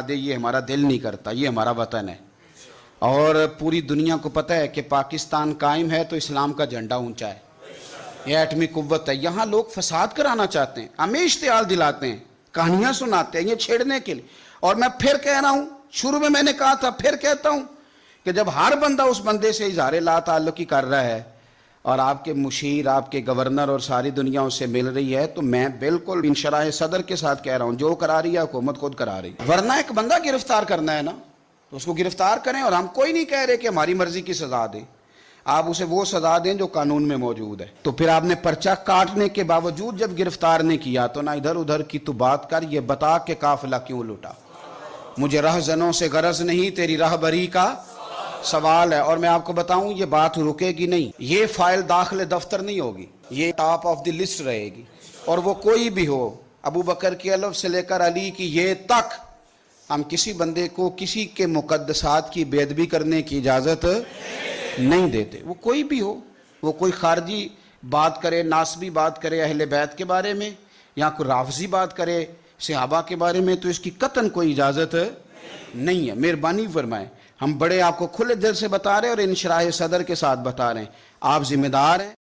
دے یہ ہمارا دل نہیں کرتا، یہ ہمارا وطن ہے، اور پوری دنیا کو پتہ ہے کہ پاکستان قائم ہے تو اسلام کا جھنڈا اونچا ہے، یہ ایٹمی قوت ہے۔ یہاں لوگ فساد کرانا چاہتے ہیں، ہمیں اشتعال دلاتے ہیں، کہانیاں سناتے ہیں یہ چھیڑنے کے لیے۔ اور میں پھر کہہ رہا ہوں، شروع میں نے کہا تھا، پھر کہتا ہوں کہ جب ہر بندہ اس بندے سے اظہار لا تعلقی کر رہا ہے اور آپ کے مشیر، آپ کے گورنر اور ساری دنیا اس سے مل رہی ہے، تو میں بالکل انشراح صدر کے ساتھ کہہ رہا ہوں جو کرا رہی ہے حکومت خود کرا رہی ہے۔ ورنہ ایک بندہ گرفتار کرنا ہے نا، تو اس کو گرفتار کریں، اور ہم کوئی نہیں کہہ رہے کہ ہماری مرضی کی سزا دیں، آپ اسے وہ سزا دیں جو قانون میں موجود ہے۔ تو پھر آپ نے پرچہ کاٹنے کے باوجود جب گرفتار نہیں کیا تو نہ ادھر ادھر کی تو بات کر، یہ بتا کہ قافلہ کیوں لوٹا۔ مجھے رہزنوں سے غرض نہیں، تیری راہبری کا سوال ہے۔ اور میں آپ کو بتاؤں یہ بات رکے گی نہیں، یہ فائل داخل دفتر نہیں ہوگی، یہ ٹاپ آف دی لسٹ رہے گی، اور وہ کوئی بھی ہو، ابو بکر کی الف سے لے کر علی کی یہ تک، ہم کسی بندے کو کسی کے مقدسات کی بے ادبی کرنے کی اجازت نہیں دیتے، وہ کوئی بھی ہو، وہ کوئی خارجی بات کرے، ناسبی بات کرے اہل بیت کے بارے میں، یا کوئی رافضی بات کرے صحابہ کے بارے میں، تو اس کی قطعاً کوئی اجازت نہیں ہے۔ مہربانی فرمائیں، ہم بڑے آپ کو کھلے دل سے بتا رہے ہیں اور انشراح صدر کے ساتھ بتا رہے ہیں، آپ ذمہ دار ہیں۔